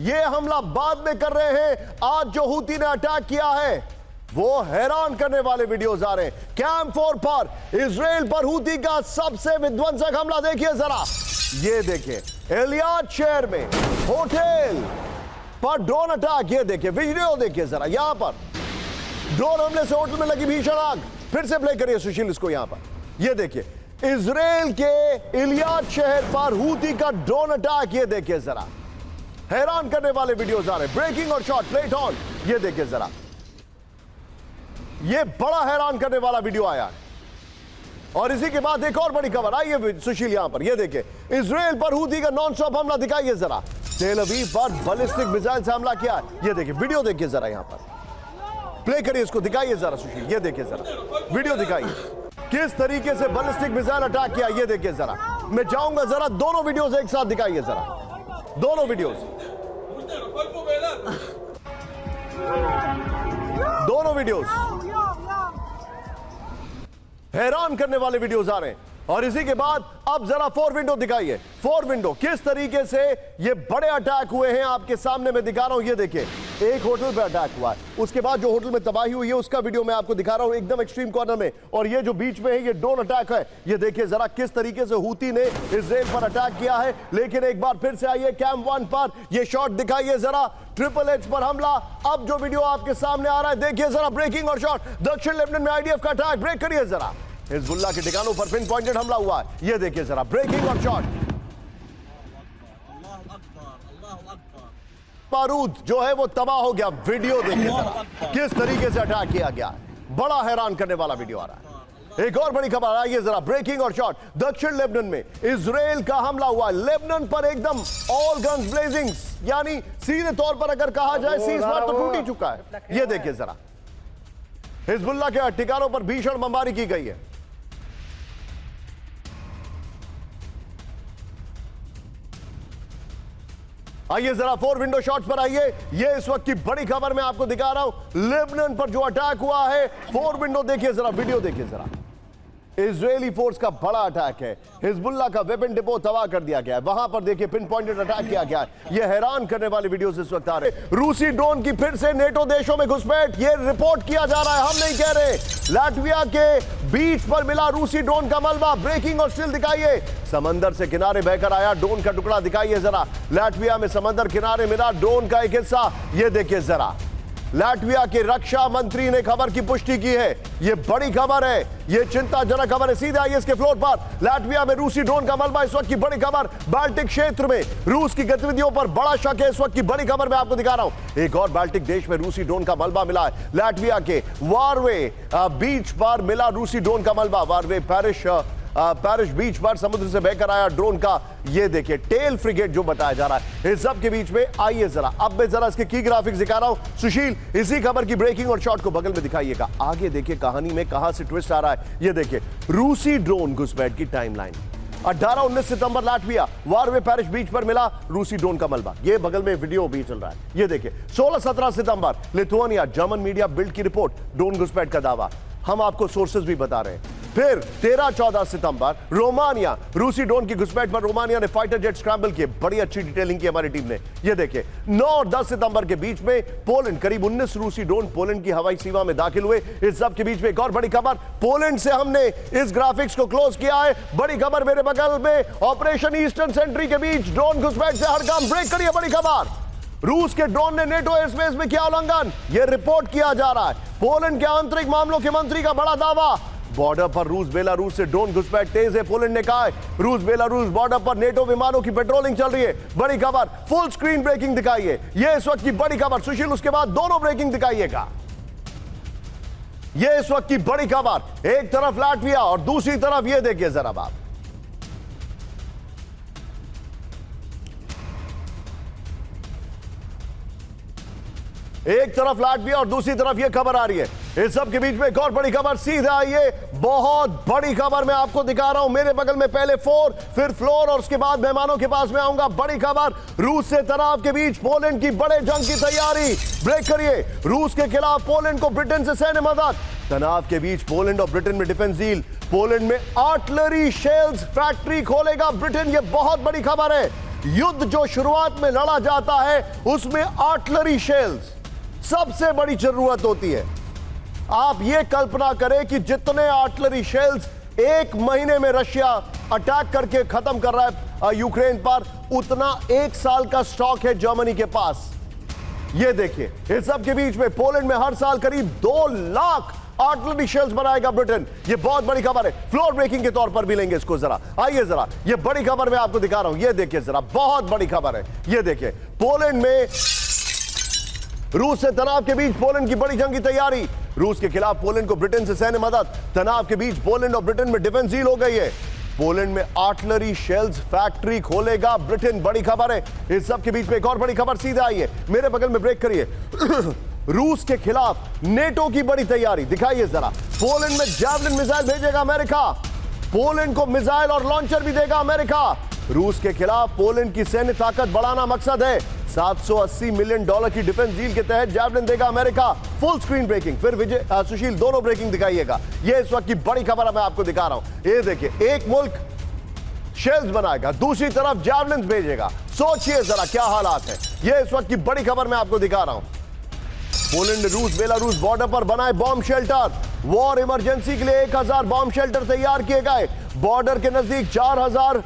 ये हमला बाद में कर रहे हैं। आज जो हूती ने अटैक किया है वो हैरान करने वाले वीडियोस आ रहे हैं। कैंप 4 पर इजराइल पर हूती का सबसे विध्वंसक हमला देखिए जरा। ये देखिए एलियाद शहर में होटल पर ड्रोन अटैक। ये देखिए वीडियो देखिए जरा। यहां पर ड्रोन हमले से होटल में लगी भीषण आग। फिर से प्ले करिए सुशील इसको। यहां पर ये देखिए इजराइल के इलियाद शहर पर हूती का ड्रोन अटैक। ये देखिए जरा हैरान करने वाले वीडियोस आ रहे हैं। ब्रेकिंग और शॉट प्लेट ऑन। ये देखिए जरा, ये बड़ा हैरान करने वाला वीडियो आया है। और इसी के बाद एक और बड़ी खबर आई है सुशील। यहां पर ये देखिए इजराइल पर हूती का नॉन स्टॉप हमला दिखाइए जरा। तेल अवीव पर बैलिस्टिक मिसाइल से हमला किया। ये देखिए वीडियो देखिए जरा। यहां पर प्ले करिए इसको, दिखाइए जरा सुशील। ये देखिए जरा वीडियो दिखाइए किस तरीके से बैलिस्टिक मिसाइल अटैक किया। ये देखिए जरा, मैं चाहूंगा जरा दोनों वीडियोस एक साथ दिखाइए जरा, दोनों वीडियोस, दोनों वीडियोस हैरान करने वाले वीडियोस आ रहे हैं। और इसी के बाद अब जरा 4 विंडो दिखाइए। 4 विंडो किस तरीके से ये बड़े अटैक हुए हैं आपके सामने मैं दिखा रहा हूं। ये देखिए एक होटल पे अटैक हुआ है, उसके बाद जो होटल में तबाही हुई है उसका वीडियो मैं आपको दिखा रहा हूं एकदम एक्सट्रीम कॉर्नर में। और ये जो बीच में है ये ड्रोन अटैक है। ये देखिए जरा किस तरीके से हूती ने इजराइल पर अटैक किया है। लेकिन एक बार फिर से आइए कैंप 1 पर, ये शॉट दिखाइए जरा। ट्रिपल एच पर हमला। अब जो वीडियो आपके सामने आ रहा है देखिए जरा, ब्रेकिंग और शॉट। दक्षिण लेबनान में आईडीएफ का अटैक। ब्रेक करिए जरा। हिजबुल्लाह के ठिकानों पर पिन पॉइंटेड हमला हुआ है। ये देखिए जरा ब्रेकिंग और शॉट। बारूद जो है वो तबाह हो गया। वीडियो देखिए जरा किस तरीके से अटैक किया गया। बड़ा हैरान करने वाला वीडियो आ रहा है। एक और बड़ी खबर आई है जरा, ब्रेकिंग और शॉट। दक्षिण लेबनान में इजराइल का हमला हुआ है। लेबनान पर एकदम ऑल गन्स ब्लेजिंग, यानी सीधे तौर पर अगर कहा जाए सीजफायर तो टूट ही चुका है। ये देखिए जरा हिजबुल्लाह के ठिकानों पर भीषण बमबारी की गई है। आइए जरा 4 विंडो शॉट्स पर आइए। ये इस वक्त की बड़ी खबर मैं आपको दिखा रहा हूं। लेबनान पर जो अटैक हुआ है 4 विंडो देखिए जरा, वीडियो देखिए जरा। इजरायली फोर्स का बड़ा अटैक है। हिजबुल्लाह का वेपन डिपो तबाह कर दिया गया है। वहां पर देखिए पिन पॉइंटेड अटैक किया गया है। ये हैरान करने वाली वीडियोस इस वक्त आ रहे हैं। रूसी ड्रोन की फिर से नेटो देशों में घुसपैठ, ये रिपोर्ट किया जा रहा है, हम नहीं कह रहे। लाटविया के बीच पर मिला रूसी ड्रोन का मलबा। ब्रेकिंग और स्टिल दिखाइए। समंदर से किनारे बहकर आया ड्रोन का टुकड़ा दिखाइए जरा। लाटविया में समंदर किनारे मिला ड्रोन का एक हिस्सा। ये देखिए जरा, लाटविया के रक्षा मंत्री ने खबर की पुष्टि की है। यह बड़ी खबर है, यह चिंताजनक खबर है। सीधे आइए इसके फ्लोर पर। लाटविया में रूसी ड्रोन का मलबा, इस वक्त की बड़ी खबर। बाल्टिक क्षेत्र में रूस की गतिविधियों पर बड़ा शक है, इस वक्त की बड़ी खबर मैं आपको दिखा रहा हूं। एक और बाल्टिक देश में रूसी ड्रोन का मलबा मिला है। लाटविया के वारवे बीच पर मिला रूसी ड्रोन का मलबा। वारवे पैरिश बीच पर समुद्र से बहकर आया ड्रोन का, ये देखिए टेल फ्रिगेट जो बताया जा रहा है। इस सब के बीच में आइए जरा, अब मैं जरा इसके की ग्राफिक्स दिखा रहा हूं। सुशील इसी खबर की ब्रेकिंग और शॉट को बगल में दिखाइएगा। आगे देखिए कहानी में कहां से ट्विस्ट आ रहा है। ये देखिए रूसी ड्रोन घुसपैठ की टाइमलाइन। 18-19 सितंबर लाटविया वारवे पैरिश बीच पर मिला रूसी ड्रोन का मलबा। ये बगल में वीडियो भी चल रहा है। ये देखिए 16-17 सितंबर लिथुआनिया जर्मन मीडिया बिल्ड की रिपोर्ट, ड्रोन घुसपैठ का दावा। हम आपको सोर्सेज भी बता रहे हैं। फिर 13-14 सितंबर रोमानिया, रूसी ड्रोन की घुसपैठ पर रोमानिया ने फाइटर जेट स्क्रैम्बल किए। बड़ी अच्छी डिटेलिंग की हमारी टीम ने। ये देखिए 9 और 10 सितंबर के बीच में पोलैंड, करीब 19 रूसी ड्रोन पोलैंड की हवाई सीमा में दाखिल हुए। इस सब के बीच में एक और बड़ी खबर, पोलैंड से हमने इस ग्राफिक्स को क्लोज किया है। बड़ी खबर मेरे बगल में, ऑपरेशन ईस्टर्न सेंट्री के बीच ड्रोन घुसपैठ से हर काम ब्रेक करिए। बड़ी खबर, रूस के ड्रोन ने नेटो एयर स्पेस में किया उल्लंघन, यह रिपोर्ट किया जा रहा है। पोलैंड के आंतरिक मामलों के मंत्री का बड़ा दावा। बॉर्डर पर रूस बेलारूस से ड्रोन घुसपैठ तेज है, पोलैंड ने कहा है। रूस बेलारूस बॉर्डर पर नेटो विमानों की पेट्रोलिंग चल रही है। बड़ी खबर, फुल स्क्रीन ब्रेकिंग दिखाइए। यह इस वक्त की बड़ी खबर। सुशील उसके बाद दोनों ब्रेकिंग दिखाइएगा। यह इस वक्त की बड़ी खबर। एक तरफ लाटविया और दूसरी तरफ यह देखिए जरा बात। एक तरफ लाटविया और दूसरी तरफ यह खबर आ रही है। इस सब के बीच में एक और बड़ी खबर। सीधे आइए, बहुत बड़ी खबर मैं आपको दिखा रहा हूं। मेरे बगल में पहले 4, फिर फ्लोर और उसके बाद मेहमानों के पास में आऊंगा। बड़ी खबर, रूस से तनाव के बीच पोलैंड की बड़े जंग की तैयारी। ब्रेक करिए। रूस के खिलाफ पोलैंड को ब्रिटेन से सैन्य मदद। तनाव के बीच पोलैंड और ब्रिटेन में डिफेंस डील। पोलैंड में आर्टिलरी शेल्स फैक्ट्री खोलेगा ब्रिटेन, यह बहुत बड़ी खबर है। युद्ध जो शुरुआत में लड़ा जाता है उसमें आर्टिलरी शेल्स सबसे बड़ी जरूरत होती है। आप यह कल्पना करें कि जितने आर्टिलरी शेल्स एक महीने में रशिया अटैक करके खत्म कर रहा है यूक्रेन पर, उतना एक साल का स्टॉक है जर्मनी के पास। यह देखिए, इस सब के बीच में पोलैंड में हर साल करीब 2 लाख आर्टिलरी शेल्स बनाएगा ब्रिटेन। यह बहुत बड़ी खबर है, फ्लोर ब्रेकिंग के तौर पर भी लेंगे इसको। जरा आइए, जरा यह बड़ी खबर मैं आपको दिखा रहा हूं। यह देखिए जरा, बहुत बड़ी खबर है। यह देखिए, पोलैंड में रूस से तनाव के बीच पोलैंड की बड़ी जंग की तैयारी। रूस के खिलाफ पोलैंड को ब्रिटेन से सैन्य मदद। तनाव के बीच पोलैंड और ब्रिटेन में डिफेंस डील हो गई है। पोलैंड में आर्टिलरी शेल्स फैक्ट्री खोलेगा ब्रिटेन, बड़ी खबर है। इस सब के बीच में एक और बड़ी खबर सीधे आई है, मेरे बगल में ब्रेक करिए। रूस के खिलाफ नेटो की बड़ी तैयारी, दिखाइए जरा। पोलैंड में जैवलिन मिसाइल भेजेगा अमेरिका। पोलैंड को मिसाइल और लॉन्चर भी देगा अमेरिका। रूस के खिलाफ पोलैंड की सैन्य ताकत बढ़ाना मकसद है। $780 मिलियन की डिफेंस डील के तहत जैवलिन देगा अमेरिका। फुल स्क्रीन ब्रेकिंग, फिर विजय सुशील दोनों ब्रेकिंग दिखाइएगा। यह इस वक्त की बड़ी खबर मैं आपको दिखा रहा हूं। ये देखिए, एक मुल्क शेल्स बनाएगा, दूसरी तरफ जैवलिन भेजेगा। सोचिए जरा क्या हालात है। यह इस वक्त की बड़ी खबर मैं आपको दिखा रहा हूं। पोलैंड ने रूस बेलारूस बॉर्डर पर बनाए बॉम्ब शेल्टर। वॉर इमरजेंसी के लिए 1000 बॉम्ब शेल्टर तैयार किए गए। बॉर्डर के नजदीक 4000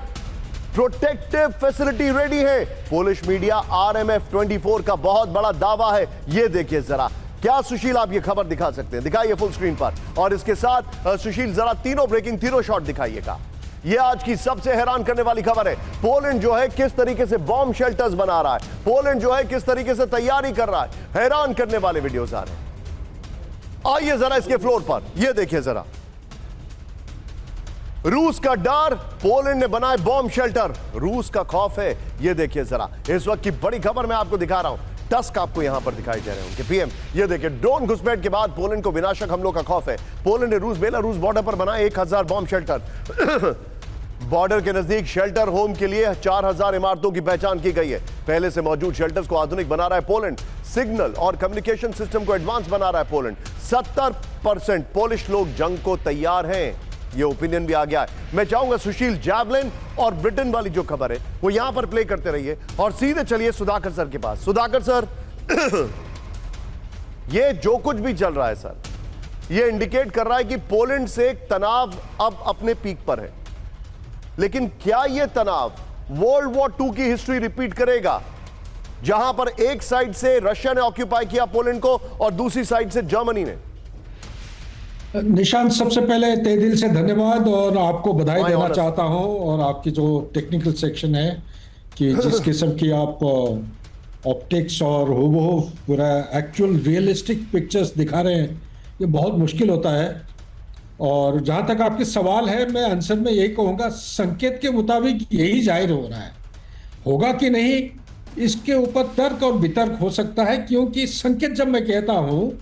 प्रोटेक्टिव फैसिलिटी रेडी है। पोलिश मीडिया RMF24 का बहुत बड़ा दावा है। यह देखिए जरा, क्या सुशील आप ये खबर दिखा सकते हैं? दिखाइए फुल स्क्रीन पर। और इसके साथ सुशील जरा तीनों ब्रेकिंग, तीनों शॉट दिखाइएगा। यह आज की सबसे हैरान करने वाली खबर है। पोलैंड जो है किस तरीके से बॉम्ब शेल्टर्स बना रहा है, पोलैंड जो है किस तरीके से तैयारी कर रहा है। हैरान करने वाले वीडियोस आ रहे हैं। आइए जरा इसके फ्लोर पर, यह देखिए जरा। रूस का डर, पोलैंड ने बनाए बॉम्ब शेल्टर। रूस का खौफ है। यह देखिए जरा, इस वक्त की बड़ी खबर मैं आपको दिखा रहा हूं। टस्क आपको यहां पर दिखाई दे रहे हैं उनके पीएम। यह देखिए, ड्रोन घुसपैठ के बाद पोलैंड को विनाशक हमलों का खौफ है। पोलैंड ने रूस बेलारूस बॉर्डर पर बनाए 1000 बॉम्ब शेल्टर। बॉर्डर के नजदीक शेल्टर होम के लिए 4000 इमारतों की पहचान की गई है। पहले से मौजूद शेल्टर्स को आधुनिक बना रहा है पोलैंड। सिग्नल और कम्युनिकेशन सिस्टम को एडवांस बना रहा है पोलैंड। 70% पोलिश लोग जंग को तैयार हैं। ये ओपिनियन भी आ गया है। मैं चाहूंगा सुशील, जैवलिन और ब्रिटेन वाली जो खबर है वो यहां पर प्ले करते रहिए और सीधे चलिए सुधाकर सर के पास। सुधाकर सर, ये जो कुछ भी चल रहा है सर, ये इंडिकेट कर रहा है कि पोलैंड से तनाव अब अपने पीक पर है। लेकिन क्या यह तनाव वर्ल्ड वॉर 2 की हिस्ट्री रिपीट करेगा, जहां पर एक साइड से रशिया ने ऑक्यूपाई किया पोलैंड को और दूसरी साइड से जर्मनी ने? निशांत, सबसे पहले तहे दिल से धन्यवाद और आपको बधाई देना चाहता हूं। और आपकी जो टेक्निकल सेक्शन है कि जिस किस्म की आप ऑप्टिक्स और हूबहू पूरा एक्चुअल रियलिस्टिक पिक्चर्स दिखा रहे हैं, ये बहुत मुश्किल होता है। और जहां तक आपके सवाल है, मैं आंसर में यही कहूँगा, संकेत के मुताबिक यही जाहिर हो रहा है। होगा कि नहीं, इसके ऊपर तर्क और वितर्क हो सकता है, क्योंकि संकेत जब मैं कहता हूँ,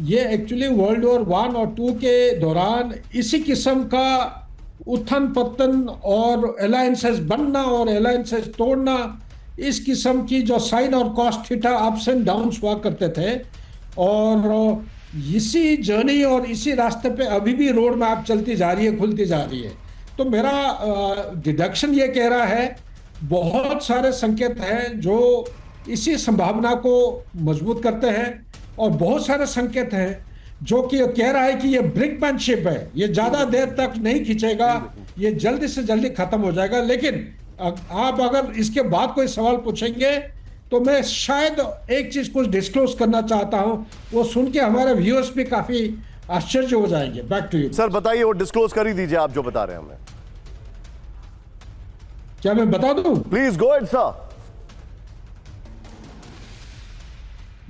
ये एक्चुअली वर्ल्ड वॉर 1 और 2 के दौरान इसी किस्म का उत्थान पतन और अलायंसेस बनना और अलायंसेस तोड़ना, इस किस्म की जो साइन और cos theta ups and downs हुआ करते थे। और इसी जर्नी और इसी रास्ते पे अभी भी रोड मैप चलती जा रही है, खुलती जा रही है। तो मेरा डिडक्शन ये कह रहा है, बहुत सारे संकेत हैं जो इसी संभावना को मजबूत करते हैं और बहुत सारे संकेत हैं जो कि कह रहा है कि ये ब्रिंकमैनशिप है, ये ज्यादा देर तक नहीं खींचेगा, ये जल्दी से जल्दी खत्म हो जाएगा। लेकिन आप अगर इसके बाद कोई सवाल पूछेंगे तो मैं शायद एक चीज कुछ डिस्क्लोज करना चाहता हूं, वो सुन के हमारे व्यूअर्स भी काफी आश्चर्य हो जाएंगे। बैक टू यू सर, बताइए, वो डिस्क्लोज कर ही दीजिए आप जो बता रहे हैं हमें। क्या मैं बता दूं? Please go ahead sir.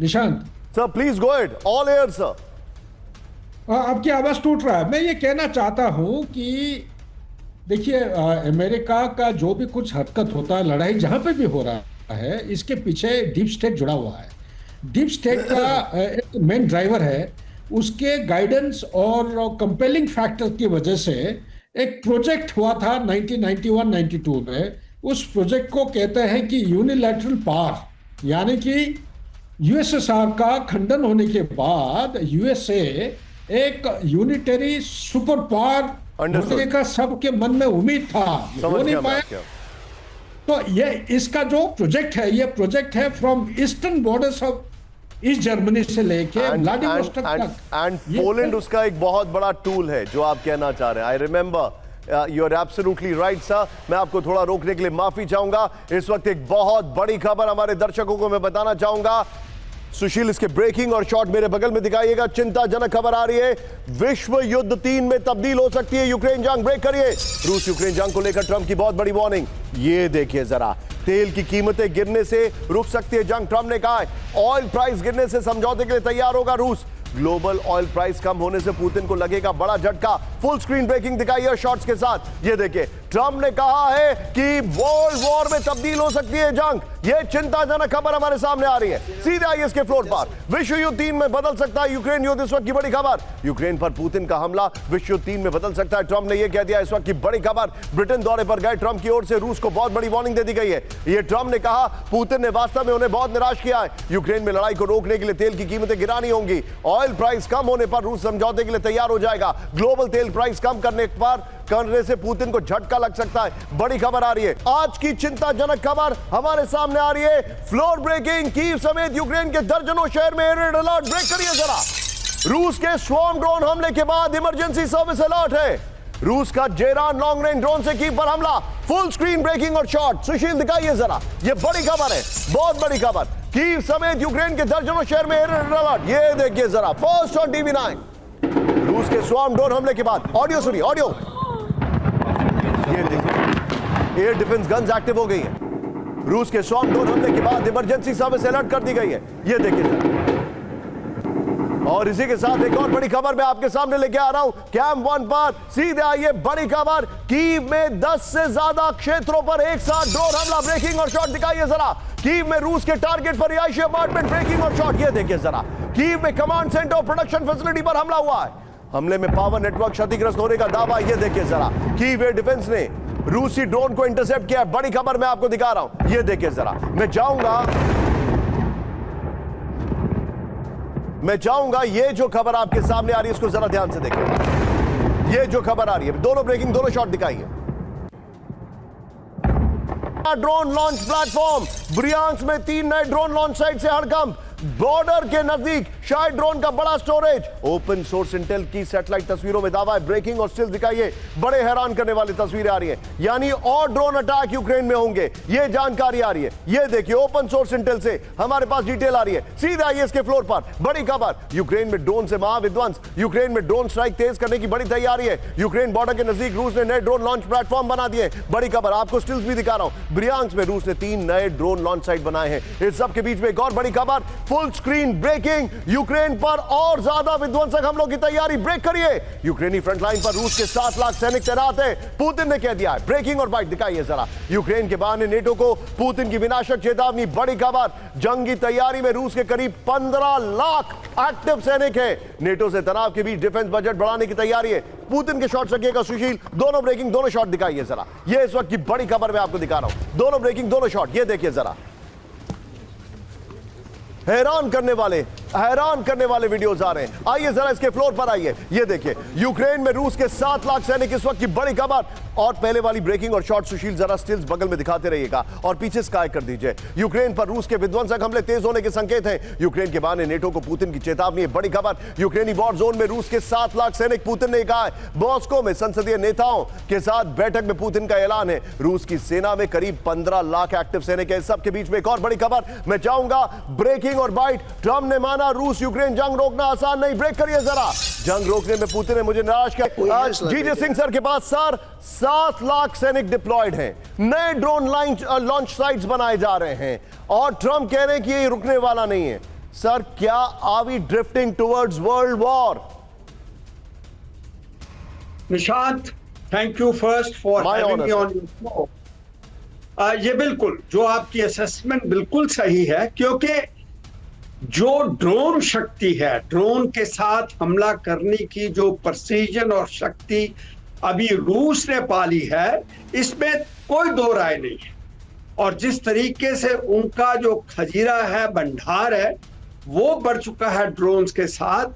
Nishant sir, please go ahead, all air sir. आपकी आवाज टूट रहा है। मैं ये कहना चाहता हूं कि देखिए, अमेरिका का जो भी कुछ हरकत होता है, लड़ाई जहां पे भी हो रहा है, इसके पीछे डीप स्टेट जुड़ा हुआ है। डीप स्टेट का एक मेन ड्राइवर है, उसके गाइडेंस और कंपेलिंग फैक्टर की वजह से एक प्रोजेक्ट हुआ था 1991-92 में। उस प्रोजेक्ट को कहते हैं कि यूनिलैटरल पावर, यानी कि यूएसएसआर का खंडन होने के बाद यूएसए एक यूनिटरी सुपर पावर होने का सबके मन में उम्मीद था, हो नहीं पाया। तो ये इसका जो प्रोजेक्ट है, ये प्रोजेक्ट है from eastern borders of east Germany से लेके व्लादिवोस्टोक तक। एंड पोलैंड उसका एक बहुत बड़ा टूल है जो आप कहना चाह रहे हैं। I remember, you are absolutely right sir. मैं आपको थोड़ा रोकने के लिए माफी चाहूंगा। इस वक्त एक बहुत बड़ी खबर हमारे दर्शकों को मैं बताना चाहूंगा। सुशील, इसके ब्रेकिंग और शॉट मेरे बगल में दिखाइएगा। चिंताजनक खबर आ रही है, विश्व युद्ध 3 में तब्दील हो सकती है यूक्रेन जंग। ब्रेक करिए। रूस यूक्रेन जंग को लेकर ट्रंप की बहुत बड़ी वार्निंग। ये देखिए जरा, तेल की कीमतें गिरने से रुक सकती है जंग। ट्रंप ने कहा है ऑयल प्राइस गिरने से समझौते के लिए तैयार होगा रूस। ग्लोबल ऑयल प्राइस कम होने से पुतिन को लगेगा बड़ा झटका। फुल स्क्रीन ब्रेकिंग दिखाइए शॉट्स के साथ। ये देखिए, ट्रंप ने कहा है कि वर्ल्ड वॉर में तब्दील हो सकती है जंग। ये चिंताजनक खबर हमारे सामने आ रही है। सीधे आइए इसके फ्लोर पर। विश्व युद्ध 3 में बदल सकता है यूक्रेन युद्ध, इस वक्त की बड़ी खबर। यूक्रेन पर पुतिन का हमला विश्व युद्ध 3 में बदल सकता है, ट्रंप ने यह कह दिया। इस वक्त की बड़ी खबर, ब्रिटेन दौरे पर गए ट्रंप की ओर से रूस को बहुत बड़ी वार्निंग दे दी गई है। ये ट्रंप ने कहा पुतिन ने वास्तव में उन्हें बहुत निराश किया है। यूक्रेन में लड़ाई को रोकने के लिए तेल की कीमतें गिरानी होंगी। ऑयल प्राइस कम होने पर रूस समझौते के लिए तैयार हो जाएगा। ग्लोबल तेल प्राइस कम करने से पुतिन को झटका लग सकता है। बड़ी खबर आ रही है। आज की चिंताजनक खबर हमारे सामने आ रही है। फ्लोर ब्रेकिंग, कीव समेत यूक्रेन के दर्जनों शहर में रेड अलर्ट। ब्रेक करिए जरा। रूस के स्वॉर्म ड्रोन हमले के बाद इमरजेंसी सर्विस अलर्ट है। रूस का जेरान लॉन्ग रेंज ड्रोन से कीव पर हमला। फुल स्क्रीन ब्रेकिंग और शॉट। सुशील दिखाइए जरा, यह बड़ी खबर है, बहुत बड़ी खबर। कीव समेत यूक्रेन के दर्जनों शहर में रेड अलर्ट। ये देखिए जरा, फर्स्ट ऑन TV9। रूस के स्वॉर्म ड्रोन हमले के बाद, ऑडियो सुनिए, ऑडियो। ये देखिए, एयर डिफेंस गन्स एक्टिव हो गई है। रूस के स्वॉर्म ड्रोन हमले के बाद इमरजेंसी सर्विस अलर्ट कर दी गई है। ये देखिए, और इसी के साथ एक और बड़ी खबर मैं आपके सामने लेके आ रहा हूं कैम्प 1 पर। सीधे आइए, बड़ी खबर। कीव में 10 से ज्यादा क्षेत्रों पर एक साथ ड्रोन हमला। ब्रेकिंग और शॉट दिखाइए जरा। कीव में रूस के टारगेट पर रिहायशी अपार्टमेंट। ब्रेकिंग और शॉट। ये देखिए जरा, कीव में कमांड सेंटर और प्रोडक्शन फैसिलिटी पर हमला हुआ है। हमले में पावर नेटवर्क क्षतिग्रस्त होने का दावा। ये देखिए जरा, कीव एयर डिफेंस ने रूसी ड्रोन को इंटरसेप्ट किया। बड़ी खबर मैं आपको दिखा रहा हूं। ये देखिए जरा, मैं चाहूंगा ये जो खबर आपके सामने आ रही है इसको जरा ध्यान से देखिए। ये जो खबर आ रही है, दोनों ब्रेकिंग, दोनों शॉट दिखाइए। ड्रोन लॉन्च प्लेटफॉर्म ब्रियांस्क में 3 नए ड्रोन लॉन्च साइट से हड़कंप। बॉर्डर के नजदीक शायद ड्रोन का बड़ा स्टोरेज। ओपन सोर्स इंटेल की सैटेलाइट तस्वीरों में दावा है। ब्रेकिंग और स्टिल दिखाइए, बड़े हैरान करने वाली तस्वीरें आ रही है। यानी और ड्रोन अटैक यूक्रेन में होंगे, ये जानकारी आ रही है। ये देखिए, ओपन सोर्स इंटेल से हमारे पास डिटेल आ रही है। सीधे आइए इसके फ्लोर पर। बड़ी खबर, यूक्रेन में ड्रोन से महाविध्वंस। यूक्रेन में ड्रोन स्ट्राइक तेज करने की बड़ी तैयारी है। यूक्रेन बॉर्डर के नजदीक रूस ने नए ड्रोन लॉन्च प्लेटफॉर्म बना दिए। बड़ी खबर, आपको स्टिल्स भी दिखा रहा हूं। ब्रियांस्क में रूस ने 3 नए ड्रोन लॉन्च साइट बनाए हैं। इस सब के बीच में एक और बड़ी खबर, फुल स्क्रीन ब्रेकिंग। यूक्रेन पर और ज्यादा विध्वंसक हमलों की तैयारी। ब्रेक करिए। यूक्रेनी फ्रंटलाइन पर रूस के 7 लाख सैनिक तैनात हैं, पुतिन ने कह दिया है। ब्रेकिंग और बाइट दिखाइए जरा। यूक्रेन के बहाने नेटो को पुतिन की विनाशक चेतावनी। बड़ी खबर, जंग की तैयारी में रूस के करीब 15 लाख एक्टिव सैनिक हैं। नेटो से तनाव के बीच डिफेंस बजट बढ़ाने की तैयारी है। पुतिन के शॉट सकेगा सुशील। दोनों ब्रेकिंग, दोनों शॉट दिखाइए जरा। ये इस वक्त की बड़ी खबर मैं आपको दिखा रहा हूं। दोनों ब्रेकिंग, दोनों शॉट। ये देखिए जरा, हैरान करने वाले वीडियोस आ रहे हैं। आइए जरा इसके फ्लोर पर आइए। ये देखिए, यूक्रेन में रूस के 7 लाख सैनिक, इस वक्त की बड़ी खबर। और पहले वाली ब्रेकिंग और शॉट सुशील जरा स्टिल्स बगल में दिखाते रहिएगा और पीछे स्काई कर दीजिए। यूक्रेन पर रूस के विध्वंसक हमले तेज होने के संकेत हैं। यूक्रेन के बहाने नेटो को पुतिन की चेतावनी है। बड़ी खबर, यूक्रेनी वॉर जोन में रूस के 7 लाख सैनिक। पुतिन ने कहा है। मॉस्को में संसदीय नेताओं के साथ बैठक में पुतिन का ऐलान है। रूस की सेना में करीब 15 लाख एक्टिव सैनिक है। इस सब के बीच में एक और बड़ी खबर मैं चाहूंगा, ब्रेकिंग और बाइट। ट्रंप ने माना रूस यूक्रेन जंग रोकना आसान नहीं। ब्रेक करिए जरा। जंग रोकने में पुतिन ने मुझे निराश किया। जीजे सिंह सर के पास सर 7 लाख सैनिक डिप्लॉयड हैं। नए ड्रोन लॉन्च साइट्स बनाए जा रहे हैं और ट्रंप कह रहे हैं कि ये रुकने वाला नहीं है। सर, क्या are we drifting towards world war? Nishant, thank you first for having me on your show. ये बिल्कुल जो आपकी असेसमेंट बिल्कुल सही है, क्योंकि जो ड्रोन शक्ति है, ड्रोन के साथ हमला करने की जो प्रिसीजन और शक्ति अभी रूस ने पाली है, इसमें कोई दो राय नहीं है। और जिस तरीके से उनका जो खजीरा है, भंडार है, वो बढ़ चुका है ड्रोन्स के साथ।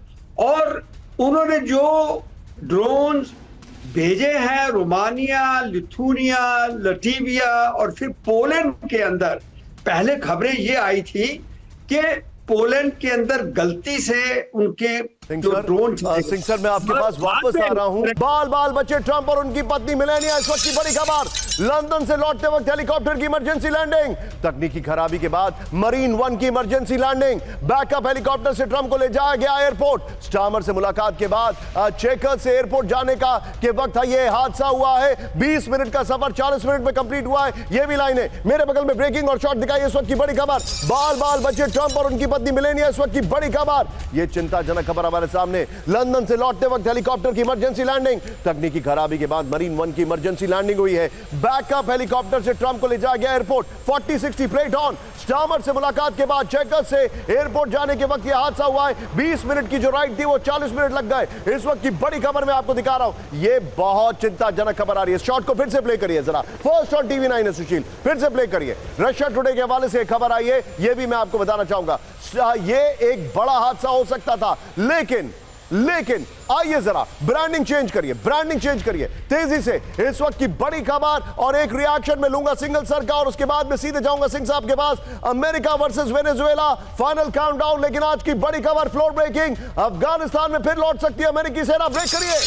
और उन्होंने जो ड्रोन्स भेजे हैं रोमानिया, लिथुनिया, लटविया और फिर पोलैंड के अंदर। पहले खबरें ये आई थी कि पोलैंड के अंदर गलती से उनके जो ड्रोन सिंह सर मैं आपके पास वापस आ रहा हूं। बाल बाल बचे ट्रंप और उनकी पत्नी मेलानिया। इस वक्त की बड़ी खबर, लंदन से लौटते वक्त हेलीकॉप्टर की इमरजेंसी लैंडिंग। तकनीकी खराबी के बाद मरीन वन की इमरजेंसी लैंडिंग। बैकअप हेलीकॉप्टर से ट्रंप को ले जाया गया एयरपोर्ट। स्टार्मर से मुलाकात के बाद चेकर से एयरपोर्ट जाने का के वक्त यह हादसा हुआ है। 20 मिनट का सफर 40 मिनट में कंप्लीट हुआ है। यह भी लाइन है। मेरे बगल में ब्रेकिंग और शॉट दिखाई इस वक्त की बड़ी खबर, बाल बाल बचे ट्रंप और उनकी पत्नी मेलानिया। इस वक्त की बड़ी खबर, यह चिंताजनक खबर हमारे सामने। लंदन से लौटते वक्त हेलीकॉप्टर की इमरजेंसी लैंडिंग। तकनीकी खराबी के बाद मरीन वन की इमरजेंसी लैंडिंग हुई है। बैकअप हेलीकॉप्टर से ट्रंप को ले जाया गया एयरपोर्ट। 40-60 plate on. स्टार्मर से मुलाकात के बाद चेकर से एयरपोर्ट जाने के वक्त यह हादसा हुआ है। 20 मिनट की जो राइड थी वो 40 मिनट लग गए। इस वक्त की बड़ी खबर मैं आपको दिखा रहा हूं। यह बहुत चिंताजनक खबर आ रही है। शॉट को फिर से प्ले करिए जरा। फर्स्ट ऑन टीवी 9 है सुशील, फिर से प्ले करिए। रशिया टुडे के हवाले से खबर आई है, यह भी मैं आपको बताना चाहूंगा। यह एक बड़ा हादसा हो सकता था, लेकिन आइए जरा ब्रांडिंग चेंज करिए तेजी से। इस वक्त की बड़ी खबर और एक रिएक्शन में लूंगा सिंगल सर का, और उसके बाद मैं सीधे जाऊंगा सिंह साहब के पास। America versus Venezuela final countdown. लेकिन आज की बड़ी खबर, फ्लोर ब्रेकिंग, अफगानिस्तान में फिर लौट सकती है अमेरिकी सेना। ब्रेक करिए।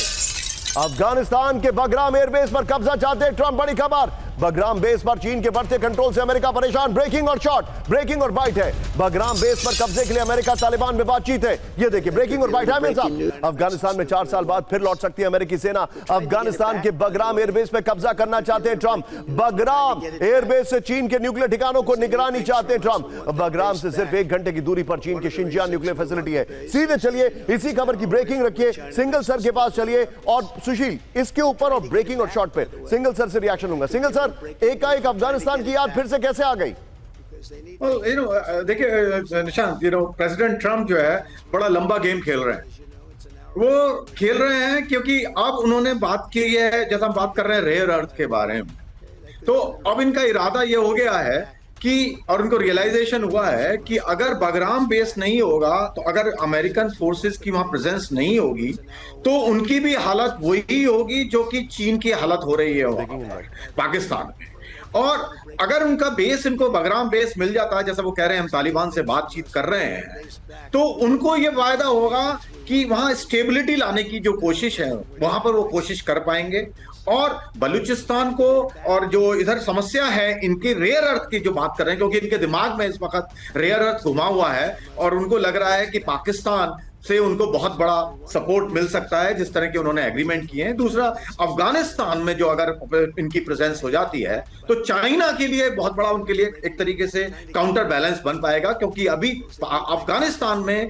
अफगानिस्तान के बगराम एयरबेस पर कब्जा चाहते हैं ट्रंप। बड़ी खबर, बगराम बेस पर चीन के बढ़ते कंट्रोल से अमेरिका परेशान। ब्रेकिंग और शॉट, ब्रेकिंग और बाइट है। बगराम बेस पर कब्जे के लिए अमेरिका तालिबान में बातचीत है। ये देखिए ब्रेकिंग और बाइट है मेरे साथ। अफगानिस्तान में 4 साल बाद फिर लौट सकती है अमेरिकी सेना। अफगानिस्तान के बगराम एयरबेस पे कब्जा करना चाहते हैं ट्रंप। बगराम एयरबेस से चीन के न्यूक्लियर ठिकानों को निगरानी चाहते हैं ट्रंप। बगराम से सिर्फ 1 घंटे की दूरी पर चीन के शिनजियांग न्यूक्लियर फैसिलिटी है। सीधे चलिए इसी खबर की ब्रेकिंग रखिए, सिंगल सर के पास चलिए। और सुशील इसके ऊपर और ब्रेकिंग और शॉट पे सिंगल सर से रिएक्शन लूंगा। सिंगल सर, एकाएक अफगानिस्तान की याद फिर से कैसे आ गई? देखिए निशांत, प्रेसिडेंट ट्रंप जो है बड़ा लंबा गेम खेल रहे हैं। वो खेल रहे हैं क्योंकि अब उन्होंने बात की है, जैसा हम बात कर रहे हैं रेयर अर्थ के बारे में, तो अब इनका इरादा ये हो गया है कि, और उनको रियलाइजेशन हुआ है कि अगर बगराम बेस नहीं होगा, तो अगर अमेरिकन फोर्सेस की वहां प्रेजेंस नहीं होगी, तो उनकी भी हालत वही होगी जो कि चीन की हालत हो रही है पाकिस्तान में। और अगर उनका बेस, इनको बगराम बेस मिल जाता है, जैसा वो कह रहे हैं हम तालिबान से बातचीत कर रहे हैं, तो उनको ये फायदा होगा कि वहां स्टेबिलिटी लाने की जो कोशिश है वहां पर वो कोशिश कर पाएंगे। और बलूचिस्तान को, और जो इधर समस्या है इनकी रेयर अर्थ की जो बात कर रहे हैं, क्योंकि इनके दिमाग में इस वक्त रेयर अर्थ घुमा हुआ है और उनको लग रहा है कि पाकिस्तान से उनको बहुत बड़ा सपोर्ट मिल सकता है, जिस तरह के उन्होंने एग्रीमेंट किए हैं। दूसरा, अफगानिस्तान में जो अगर इनकी प्रेजेंस हो जाती है तो चाइना के लिए बहुत बड़ा, उनके लिए एक तरीके से काउंटर बैलेंस बन पाएगा, क्योंकि अभी अफगानिस्तान में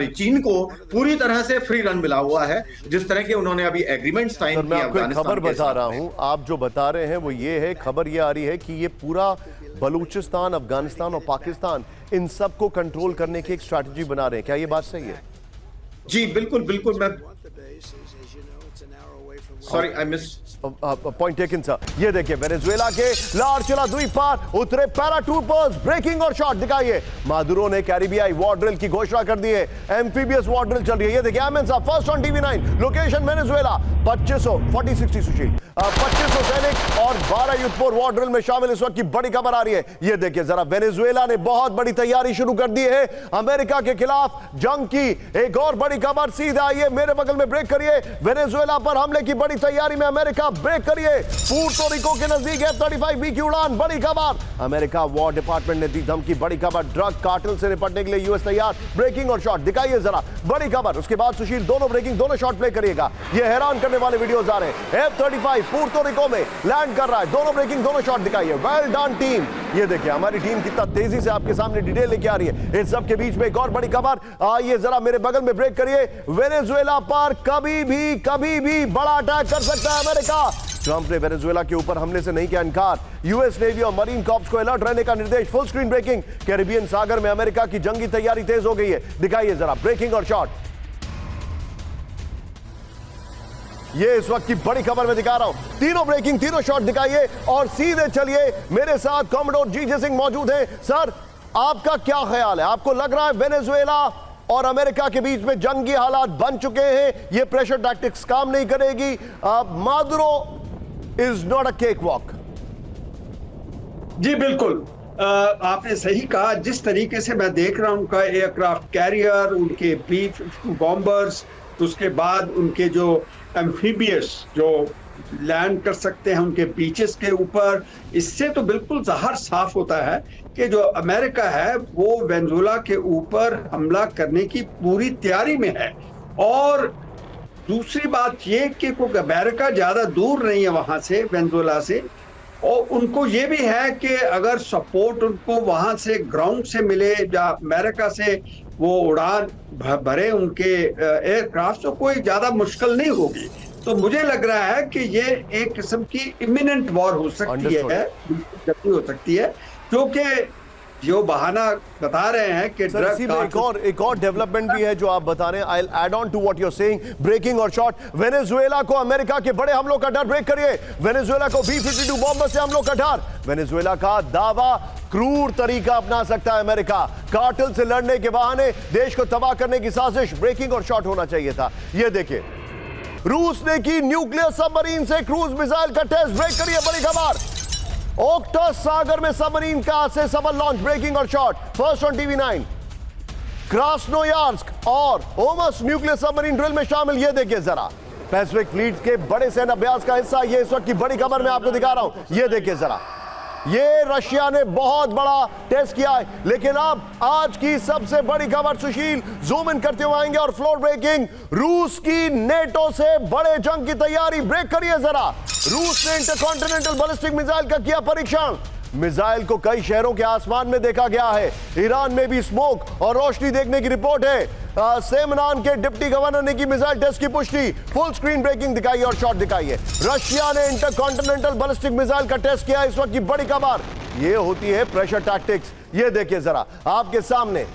चीन को पूरी तरह से फ्री रन मिला हुआ है, जिस तरह के उन्होंने अभी एग्रीमेंट साइन किए अफगानिस्तान। खबर बता रहा हूं, आप जो बता रहे हैं वो ये है, खबर ये आ रही है कि ये पूरा बलूचिस्तान, अफगानिस्तान और पाकिस्तान, इन सब को कंट्रोल करने की एक स्ट्रैटेजी बना रहे हैं। क्या ये बात सही है? जी बिल्कुल बिल्कुल। मैं sorry I miss point taken sir. ये देखिए वेनेजुएला के लार्चेला द्वीप पर उतरे पैराट्रूपर्स। ब्रेकिंग और शॉट दिखाइए। मादुरो ने कैरिबियाई वॉर ड्रिल की घोषणा कर दी है। एम्फीबियस वॉर ड्रिल चल रही है। ये देखिए एमएन साहब, first on TV 9, location Venezuela. 2500 40-60 सुशील, 2500 सैनिक और 12 युद्धपोर वॉर ड्रिल में शामिल। इस वक्त की बड़ी खबर आ रही है, ये देखिए जरा, वेनेजुएला ने बहुत बड़ी तैयारी शुरू कर दी है अमेरिका के खिलाफ जंग की। एक और बड़ी खबर सीधे आई है मेरे बगल में। ब्रेक करिए। वेनेजुएला पर हमले की बड़ी तैयारी में अमेरिका। ब्रेक करिए। पुर्तो रिको के नजदीक F-35B की उड़ान। बड़ी खबर, अमेरिका वॉर डिपार्टमेंट ने दी धमकी। बड़ी खबर, ड्रग कार्टेल से निपटने के लिए यूएस तैयार। ब्रेकिंग और शॉट दिखाइए जरा, बड़ी खबर। उसके बाद सुशील दोनों ब्रेकिंग, दोनों शॉट प्ले करिएगा। ये हैरान करने वाले वीडियोस आ रहे हैं। F-35 पुर्तो रिको में लैंड कर रहा है। दोनों ब्रेकिंग, दोनों शॉट दिखाइए। Well done team. ये देखिए हमारी टीम कितना तेजी से आपके सामने डिटेल लेके आ रही है। इस सब के बीच में एक और बड़ी खबर। आइए जरा मेरे बगल में ब्रेक करिए। वेनेजुएला पर कभी भी बड़ा अटैक कर सकता है अमेरिका। ट्रंप ने वेनेजुएला के ऊपर हमले से नहीं किया इनकार। यूएस नेवी और मरीन कॉर्प्स को अलर्ट रहने का निर्देश। Full screen breaking. कैरिबियन सागर में अमेरिका की जंगी तैयारी तेज हो गई है। दिखाइए जरा ब्रेकिंग और शॉट। ये इस वक्त की बड़ी खबर मैं दिखा रहा हूं। तीनों ब्रेकिंग, तीनों शॉट दिखाइए। और सीधे चलिए, मेरे साथ कॉमोडोर जी जे सिंह मौजूद हैं। सर, आपका क्या ख्याल है? आपको लग रहा है वेनेजुएला और अमेरिका के बीच में जंगी हालात बन चुके हैं। ये प्रेशर टैक्टिक्स काम नहीं करेगी। Maduro is not a cakewalk. जी बिल्कुल, आपने सही कहा। जिस तरीके से मैं देख रहा हूं उनका एयरक्राफ्ट कैरियर, उनके B-52 बॉम्बर्स, उसके बाद उनके जो एम्फीबियस जो लैंड कर सकते हैं उनके बीचेस के ऊपर, इससे तो बिल्कुल ज़ाहिर साफ होता है कि जो अमेरिका है वो वेनेजुएला के ऊपर हमला करने की पूरी तैयारी में है। और दूसरी बात ये कि अमेरिका ज़्यादा दूर नहीं है वहाँ से, वेनेजुएला से, और उनको ये भी है कि अगर सपोर्ट उनको वहां से ग्राउंड से मिले या अमेरिका से वो उड़ान भरे उनके एयरक्राफ्ट, तो कोई ज्यादा मुश्किल नहीं होगी। तो मुझे लग रहा है कि ये एक किस्म की इमिनेंट वॉर हो सकती है, जल्दी हो सकती है, क्योंकि जो बहाना बता रहे हैं कि एक और डेवलपमेंट भी है जो आप बता रहे हैं। I add on to what you are saying, breaking और शॉट। वेनेजुएला को अमेरिका के बड़े हमलों का डर, ब्रेक करिए। वेनेजुएला को B-52 बॉम्बर से हमलों का डर। वेनेजुएला का दावा, क्रूर तरीका अपना सकता है अमेरिका, कार्टेल से लड़ने के बहाने देश को तबाह करने की साजिश। ब्रेकिंग और शॉट होना चाहिए था। यह देखिए, रूस ने की न्यूक्लियर सबमरीन से क्रूज मिसाइल का टेस्ट। ब्रेक करिए, बड़ी खबर। ओक्टस सागर में सबमरीन का से सफल लॉन्च, ब्रेकिंग और short. First on TV9। Krasnoyarsk और ओमस न्यूक्लियर सबमरीन ड्रिल में शामिल। ये देखिए जरा, पैसिफिक फ्लीट के बड़े सैन्य अभ्यास का हिस्सा। ये इस वक्त की बड़ी खबर मैं आपको दिखा रहा हूं। ये देखिए जरा, ये रशिया ने बहुत बड़ा टेस्ट किया है। लेकिन अब आज की सबसे बड़ी खबर, सुशील जूम इन करते हुए आएंगे और फ्लोर ब्रेकिंग। रूस की नेटो से बड़े जंग की तैयारी। ब्रेक करिए जरा। रूस ने इंटरकॉन्टिनेंटल बैलिस्टिक मिसाइल का किया परीक्षण। मिसाइल को कई शहरों के आसमान में देखा गया है। ईरान में भी स्मोक और रोशनी देखने की रिपोर्ट है। सेमनान के डिप्टी गवर्नर ने की मिसाइल टेस्ट की पुष्टि। फुल स्क्रीन ब्रेकिंग दिखाइए और शॉट दिखाइए। रशिया ने इंटरकॉन्टिनेंटल बैलिस्टिक मिसाइल का टेस्ट किया। इस वक्त की बड़ी खबर ये होती है प्रेशर टैक्टिक्स। ये देखिए जरा आपके सामने,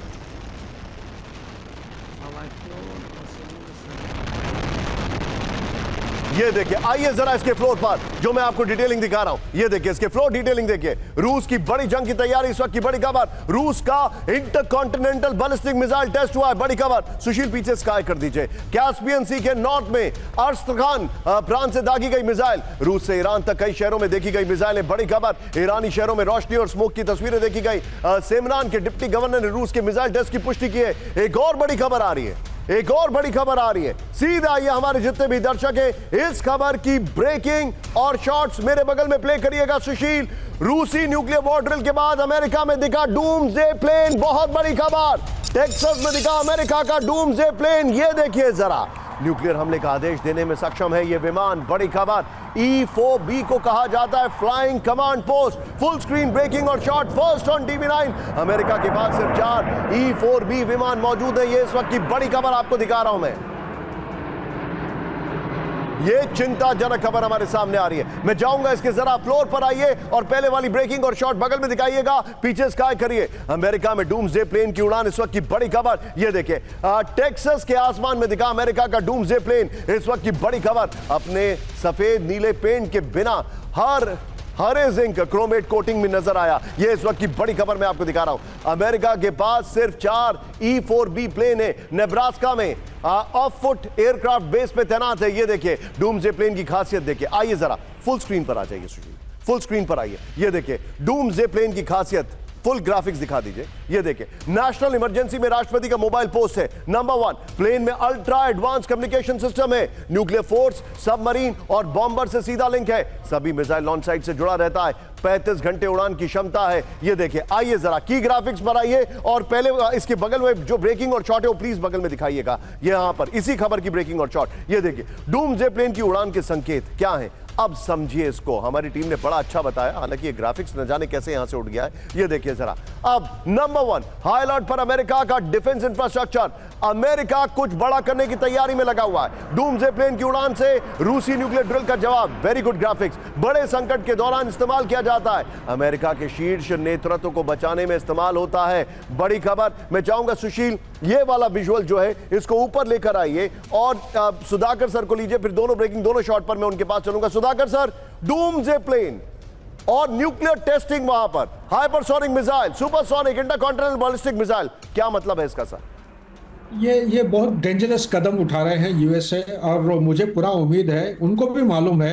ये देखिए। आइए जरा इसके फ्लोर पर जो मैं आपको डिटेलिंग दिखा रहा हूं। ये देखिए इसके फ्लोर डिटेलिंग देखिए। रूस की बड़ी जंग की तैयारी। इस वक्त की बड़ी खबर, रूस का इंटरकॉन्टिनेंटल बैलिस्टिक मिसाइल टेस्ट हुआ है। बड़ी खबर। सुशील पीछे स्काई कर दीजिए। कैस्पियन सी के नॉर्थ में अस्त्रखान प्रांत से दागी गई मिसाइल। रूस से ईरान तक कई शहरों में देखी गई मिसाइलें। बड़ी खबर, ईरानी शहरों में रोशनी और स्मोक की तस्वीरें देखी गई। सेमनान के डिप्टी गवर्नर ने रूस के मिसाइल टेस्ट की पुष्टि की है। एक और बड़ी खबर आ रही है, एक और बड़ी खबर आ रही है। सीधा आइए, हमारे जितने भी दर्शक हैं इस खबर की ब्रेकिंग और शॉट्स मेरे बगल में प्ले करिएगा सुशील। रूसी न्यूक्लियर वॉर ड्रिल के बाद अमेरिका में दिखा डूम्सडे प्लेन। बहुत बड़ी खबर, टेक्सास में दिखा अमेरिका का डूम्सडे प्लेन। ये देखिए जरा, न्यूक्लियर हमले का आदेश देने में सक्षम है ये विमान। बड़ी खबर, E-4B को कहा जाता है flying command post. Full screen breaking और short first on TV9। America के पास सिर्फ 4 E-4B विमान मौजूद है। ये इस वक्त की बड़ी खबर आपको दिखा रहा हूं मैं। ये चिंताजनक खबर हमारे सामने आ रही है। मैं जाऊंगा इसके जरा फ्लोर पर, आइए और पहले वाली ब्रेकिंग और शॉट बगल में दिखाइएगा। पीछे स्काई करिए। अमेरिका में डूम्सडे प्लेन की उड़ान, इस वक्त की बड़ी खबर। ये देखिए, टेक्सास के आसमान में दिखा अमेरिका का डूम्सडे प्लेन। इस वक्त की बड़ी खबर, अपने सफेद नीले पेंट के बिना हरे जिंक क्रोमेट कोटिंग में नजर आया। ये इस वक्त की बड़ी खबर मैं आपको दिखा रहा हूं। अमेरिका के पास सिर्फ 4 E-4B प्लेन है। नेब्रास्का में ऑफ फुट एयरक्राफ्ट बेस पे तैनात है। ये देखिए डूम्सडे प्लेन की खासियत देखिए। आइए जरा फुल स्क्रीन पर आ जाइए सुशील, फुल स्क्रीन पर आइए। ये देखिए डूम्सडे प्लेन की खासियत, फुल ग्राफिक्स दिखा दीजिए। ये देखिए, नेशनल इमरजेंसी में राष्ट्रपति का मोबाइल पोस्ट है। नंबर 1, प्लेन में अल्ट्रा एडवांस कम्युनिकेशन सिस्टम है। न्यूक्लियर फोर्स, सबमरीन और बॉम्बर से सीधा लिंक है। सभी मिसाइल लॉन्च साइट से जुड़ा रहता है। 35 घंटे उड़ान की क्षमता है। ये देखिए, आइए जरा की ग्राफिक्स पर आइए और पहले इसके बगल में जो ब्रेकिंग और शॉट है वो प्लीज बगल में दिखाइएगा। यहां पर इसी खबर की ब्रेकिंग और शॉट। ये देखिए, डूम्सडे प्लेन की उड़ान के संकेत क्या है, अब समझिए इसको। हमारी टीम ने बड़ा अच्छा बताया, हालांकि ये ग्राफिक्स न जाने कैसे यहां से उड़ गया है। ये देखिए जरा। अब नंबर 1, हाई अलर्ट पर अमेरिका का डिफेंस इंफ्रास्ट्रक्चर। अमेरिका कुछ बड़ा करने की तैयारी में लगा हुआ है। डूम्सडे प्लेन की उड़ान से रूसी न्यूक्लियर ड्रिल का जवाब। वेरी गुड ग्राफिक्स, बड़े संकट के दौरान इस्तेमाल किया जाता है। अमेरिका के शीर्ष नेतृत्व को बचाने में इस्तेमाल होता है। बड़ी खबर। मैं चाहूंगा सुशील ये वाला विजुअल जो है इसको ऊपर लेकर आइए और सुधाकर सर को लीजिए, फिर दोनों ब्रेकिंग दोनों शॉट पर मैं उनके पास चलूंगा। सुधाकर सर, डूम्सडे प्लेन और न्यूक्लियर टेस्टिंग वहां पर, hypersonic missile, supersonic, intercontinental ballistic missile, क्या मतलब है इसका सर? ये बहुत डेंजरस कदम उठा रहे हैं यूएसए, और मुझे पूरा उम्मीद है, उनको भी मालूम है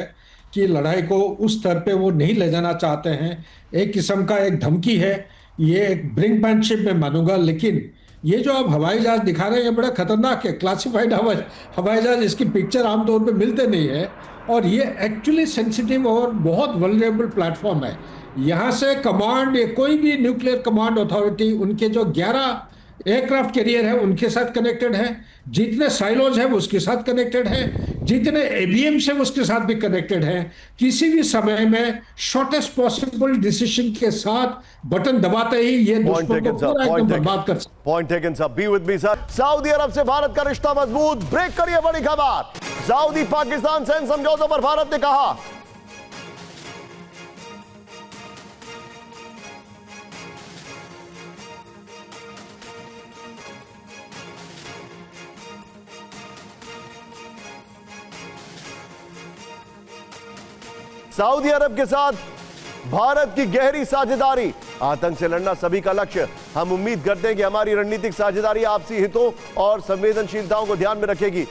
कि लड़ाई को उस स्तर पे वो नहीं ले जाना चाहते हैं। एक किस्म का एक धमकी है, ये एक ब्रिंकमैनशिप में मानूंगा। लेकिन ये जो आप हवाई जहाज दिखा रहे हैं ये बड़ा खतरनाक है, क्लासिफाइड हवाई जहाज, इसकी पिक्चर आमतौर पे मिलते नहीं है, और ये एक्चुअली सेंसिटिव और बहुत वल्नरेबल प्लेटफॉर्म है। यहाँ से कमांड, ये कोई भी न्यूक्लियर कमांड अथॉरिटी, उनके जो 11 एयरक्राफ्ट कैरियर है उनके साथ कनेक्टेड है, जितने साइलोज है उसके साथ कनेक्टेड है, जितने एबीएम्स है उसके साथ भी कनेक्टेड है। किसी भी समय में शॉर्टेस्ट पॉसिबल डिसीजन के साथ बटन दबाते ही ये दुश्मन को पूरा एकदम बर्बाद कर सकते। Point taken sir, be with me sir. Saudi Arab से भारत का रिश्ता मजबूत, ब्रेक करिए बड़ी खबर। सऊदी पाकिस्तान सैन्य समझौतों पर भारत ने कहा सऊदी अरब के साथ भारत की गहरी साझेदारी, आतंक से लड़ना सभी का लक्ष्य। हम उम्मीद करते हैं कि हमारी रणनीतिक साझेदारी आपसी हितों और संवेदनशीलताओं को ध्यान में रखेगी।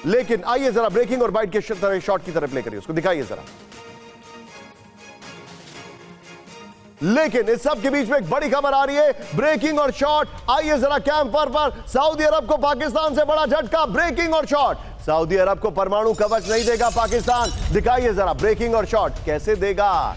लेकिन आइए जरा ब्रेकिंग और बाइट के शॉट की तरफ प्ले करिए, उसको दिखाइए जरा। लेकिन इस सब के बीच में एक बड़ी खबर आ रही है, ब्रेकिंग और शॉट। आइए जरा कैंपर पर। सऊदी अरब को पाकिस्तान से बड़ा झटका, ब्रेकिंग और शॉट। सऊदी अरब को परमाणु कवच नहीं देगा पाकिस्तान, दिखाइए जरा ब्रेकिंग और शॉट। कैसे देगा?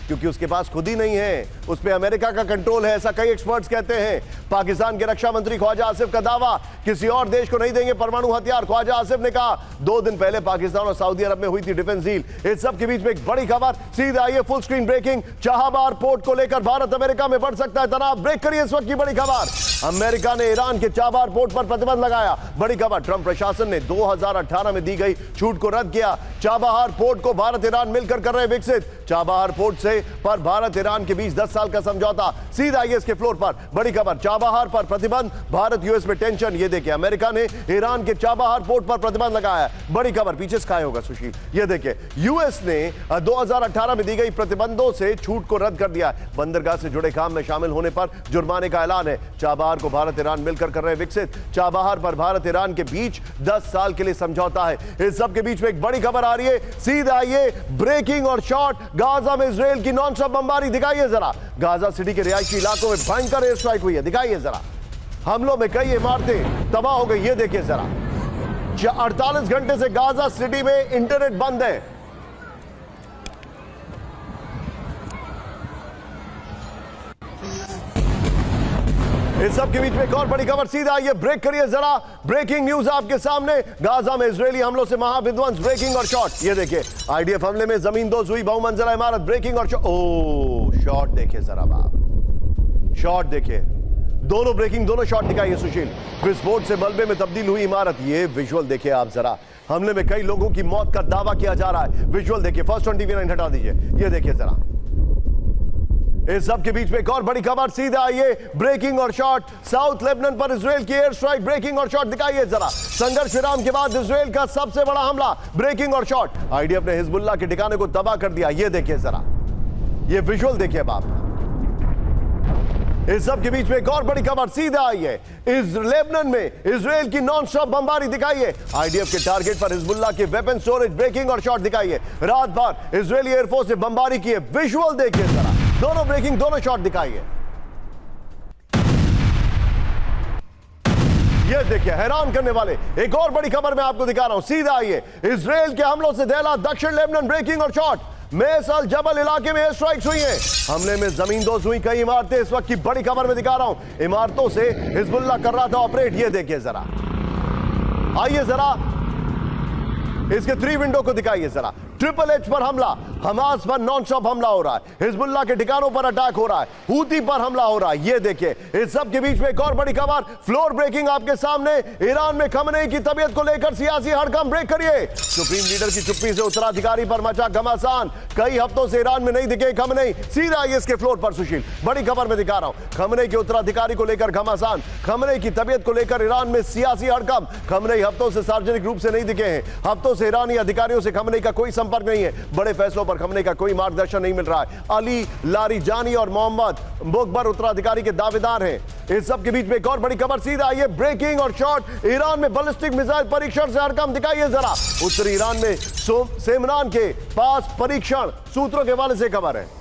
क्योंकि उसके पास खुद ही नहीं है, उस पे अमेरिका का कंट्रोल है, ऐसा कई एक्सपर्ट्स कहते हैं। पाकिस्तान के रक्षा मंत्री ख्वाजा आसिफ का दावा, किसी और देश को नहीं देंगे परमाणु हथियार। ख्वाजा आसिफ ने कहा 2 दिन पहले पाकिस्तान और सऊदी अरब में हुई थी डिफेंस डील। इस सब के बीच में एक बड़ी खबर, सीधे आइए full screen breaking. Chabahar port को लेकर भारत अमेरिका में बढ़ सकता है तनाव, ब्रेक करिए इस वक्त की बड़ी खबर। अमेरिका ने ईरान के चाबहार पोर्ट पर प्रतिबंध लगाया, बड़ी खबर। ट्रंप प्रशासन ने 2018 में दी गई छूट को रद्द किया। चाबहार पोर्ट को भारत ईरान मिलकर कर रहे विकसित। चाबहार पोर्ट से पर भारत ईरान के बीच 10 साल का समझौता, सीधा आइए इसके फ्लोर पर, बड़ी खबर। चाबहार पर प्रतिबंध, भारत यूएस में टेंशन। ये देखिए अमेरिका ने ईरान के चाबहार पोर्ट पर प्रतिबंध लगाया, बड़ी खबर। पीछे स्काई होगा सुशील, ये देखिए यूएस ने 2018 में दी गई प्रतिबंधों से छूट को रद्द कर दिया। बंदरगाह से जुड़े काम में शामिल होने पर जुर्माने का ऐलान है। चाबहार को भारत ईरान मिलकर कर रहे विकसित। चाबहार पर भारत ईरान के बीच 10 साल के लिए समझौता है। इस सब के बीच में एक बड़ी खबर आ रही है, सीधा आइए ब्रेकिंग और शॉट। गाजा में इजराइल की नॉन स्टॉप बमबारी, दिखाइए जरा। गाजा सिटी के रिहायशी इलाकों में भयंकर एयर स्ट्राइक हुई है, दिखाइए जरा। हमलों में कई इमारतें तबाह हो गई, ये देखिए जरा। 48 घंटे से गाजा सिटी में इंटरनेट बंद है। इस सब के बीच में एक और बड़ी खबर, सीधा आइए ब्रेक करिए जरा। ब्रेकिंग न्यूज आपके सामने, गाजा में इजरायली हमलों से महाविध्वंस, ब्रेकिंग और शॉट। ये देखिए आईडीएफ हमले में जमीन दोज हुई बहुमंजिला इमारत, ब्रेकिंग और शॉट। ओ शॉट देखिए जरा बाप, शॉट देखिए, दोनों ब्रेकिंग दोनों शॉट दिखाइए सुशील। विस्फोट से मलबे में तब्दील हुई इमारत, ये विजुअल देखिए आप जरा। हमले में कई लोगों की मौत का दावा किया जा रहा है, विजुअल देखिए। फर्स्ट ऑन टीवी 9 हटा दीजिए, ये देखिए जरा। इस सब के बीच में एक और बड़ी खबर, सीधा आइए ब्रेकिंग और शॉट। साउथ लेबनान पर इजराइल की एयर स्ट्राइक, ब्रेकिंग और शॉट दिखाइए जरा। संघर्ष विराम के बाद इजराइल का सबसे बड़ा हमला, ब्रेकिंग और शॉट। आईडीएफ ने हिजबुल्लाह के ठिकाने को तबाह कर दिया, ये देखिए जरा, ये विजुअल देखिए बाप। इस सब के बीच में एक और बड़ी खबर, सीधा आइए लेबनान में इजराइल की नॉन स्टॉप बमबारी, दिखाइए। आईडीएफ के टारगेट पर हिजबुल्लाह के वेपन स्टोरेज, ब्रेकिंग और शॉट दिखाइए। रात भर इजरायली एयरफोर्स ने बमबारी की है, विजुअल देखिए जरा। दोनों ब्रेकिंग दोनों शॉट दिखाइए, ये देखिए हैरान करने वाले। एक और बड़ी खबर मैं आपको दिखा रहा हूं, सीधा आइए। इजराइल के हमलों से दहला दक्षिण लेबनान, ब्रेकिंग और शॉट। मेस अल जबल इलाके में एयर स्ट्राइक्स हुई हैं, हमले में जमीन दोज हुई कई इमारतें। इस वक्त की बड़ी खबर मैं दिखा रहा हूं, इमारतों से हिजबुल्लाह कर रहा था ऑपरेट, ये देखिए जरा। आइए जरा इसके 3 विंडो को दिखाइए जरा। ट्रिपल एच पर हमला, हमास पर नॉन स्टॉप हमला हो रहा है, हिजबुल्लाह के ठिकानों पर अटैक हो रहा है, हूती पर हमला हो रहा है, ये देखिए। इस सब के बीच में एक और बड़ी खबर, फ्लोर ब्रेकिंग आपके सामने। ईरान में खमेनी की तबीयत को लेकर सियासी हड़कंप, ब्रेक करिए। सुप्रीम लीडर की चुप्पी से उत्तराधिकारी पर मचा घमासान, कई हफ्तों से ईरान में नहीं दिखे खमेनी, सीधा आइए इसके फ्लोर पर सुशील, बड़ी खबर में दिखा रहा हूं। खमेनी के उत्तराधिकारी को लेकर घमासान, खमेनी की तबीयत को लेकर ईरान में सियासी हड़कंप। खमेनी हफ्तों से सार्वजनिक रूप से नहीं दिखे हैं, हफ्तों से ईरानी अधिकारियों से खमेनी का कोई संपर्क नहीं है। बड़े फैसलों पर खमने का कोई मार्गदर्शन नहीं मिल रहा है। अली लारीजानी और मोहम्मद मुखबर उत्तराधिकारी के दावेदार हैं। इस सब के बीच में एक और बड़ी खबर सीधा आई है, ब्रेकिंग और शॉर्ट। ईरान में बैलिस्टिक मिसाइल परीक्षण से हरकम दिखाइए जरा। उत्तरी ईरान में सेमनान के पास परीक्षण, सूत्रों के हवाले से खबर है।